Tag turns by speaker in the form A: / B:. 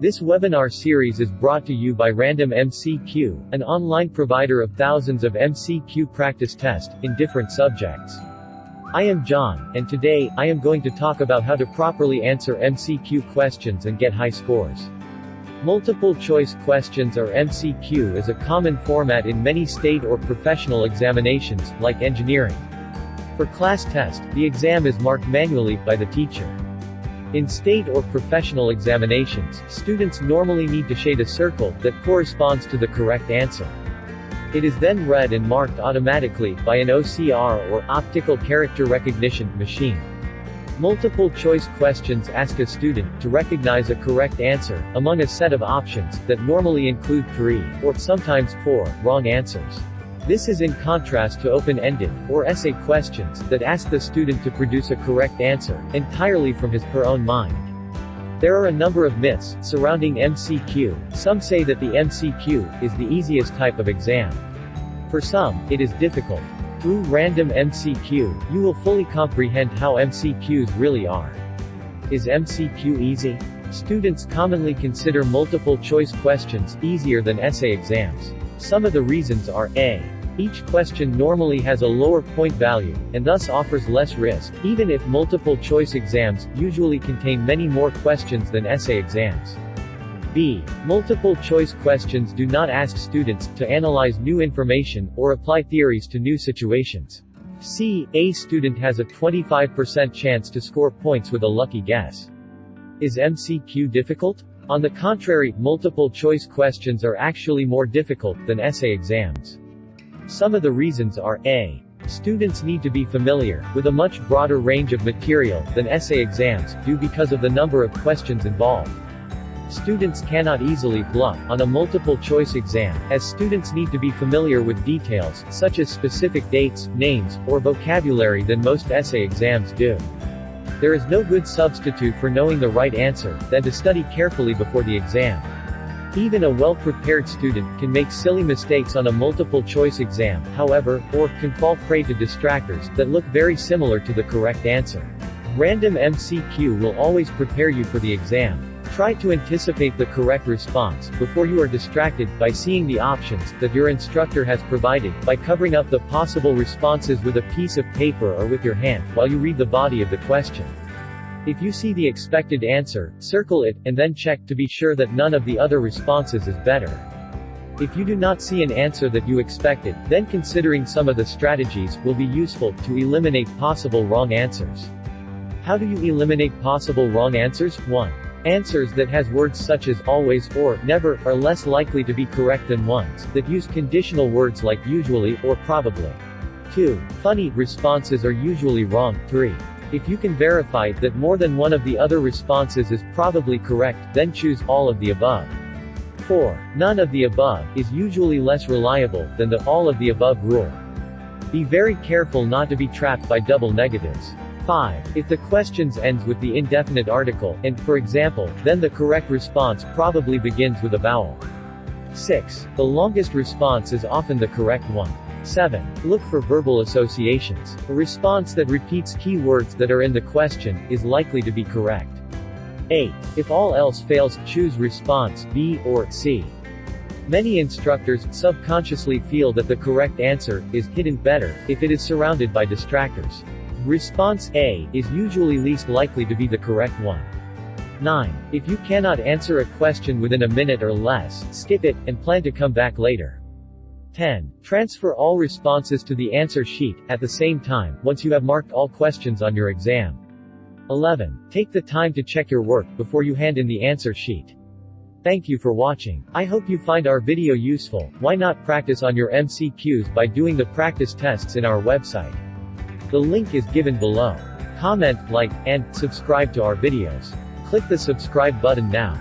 A: This webinar series is brought to you by Random MCQ, an online provider of thousands of MCQ practice tests, in different subjects. I am John, and today, I am going to talk about how to properly answer MCQ questions and get high scores. Multiple choice questions or MCQ is a common format in many state or professional examinations, like engineering. For class test, the exam is marked manually by the teacher. In state or professional examinations, students normally need to shade a circle that corresponds to the correct answer. It is then read and marked automatically by an OCR or optical character recognition machine. Multiple choice questions ask a student to recognize a correct answer among a set of options that normally include 3, or sometimes 4, wrong answers. This is in contrast to open-ended, or essay questions, that ask the student to produce a correct answer, entirely from his/her own mind. There are a number of myths surrounding MCQ. Some say that the MCQ is the easiest type of exam. For some, it is difficult. Through Random MCQ, you will fully comprehend how MCQs really are. Is MCQ easy? Students commonly consider multiple choice questions easier than essay exams. Some of the reasons are: A. Each question normally has a lower point value, and thus offers less risk, even if multiple choice exams usually contain many more questions than essay exams. B. Multiple choice questions do not ask students to analyze new information, or apply theories to new situations. C. A student has a 25% chance to score points with a lucky guess. Is MCQ difficult? On the contrary, multiple choice questions are actually more difficult than essay exams. Some of the reasons are: A. Students need to be familiar with a much broader range of material than essay exams do because of the number of questions involved. Students cannot easily bluff on a multiple choice exam, as students need to be familiar with details, such as specific dates, names, or vocabulary than most essay exams do. There is no good substitute for knowing the right answer than to study carefully before the exam. Even a well-prepared student can make silly mistakes on a multiple-choice exam, however, or can fall prey to distractors that look very similar to the correct answer. Random MCQ will always prepare you for the exam. Try to anticipate the correct response before you are distracted by seeing the options that your instructor has provided, by covering up the possible responses with a piece of paper or with your hand while you read the body of the question. If you see the expected answer, circle it, and then check to be sure that none of the other responses is better. If you do not see an answer that you expected, then considering some of the strategies will be useful to eliminate possible wrong answers. How do you eliminate possible wrong answers? 1. Answers that has words such as always or never are less likely to be correct than ones that use conditional words like usually or probably. 2. Funny responses are usually wrong. 3. If you can verify that more than one of the other responses is probably correct, then choose all of the above. 4. None of the above is usually less reliable than the all of the above rule. Be very careful not to be trapped by double negatives. 5. If the questions ends with the indefinite article, and, for example, then the correct response probably begins with a vowel. 6. The longest response is often the correct one. 7. Look for verbal associations. A response that repeats key words that are in the question is likely to be correct. 8. If all else fails, choose response B or C. Many instructors subconsciously feel that the correct answer is hidden better if it is surrounded by distractors. Response A is usually least likely to be the correct one. 9. If you cannot answer a question within a minute or less, skip it, and plan to come back later. 10. Transfer all responses to the answer sheet at the same time, once you have marked all questions on your exam. 11. Take the time to check your work before you hand in the answer sheet. Thank you for watching. I hope you find our video useful. Why not practice on your MCQs by doing the practice tests in our website? The link is given below. Comment, like, and subscribe to our videos. Click the subscribe button now.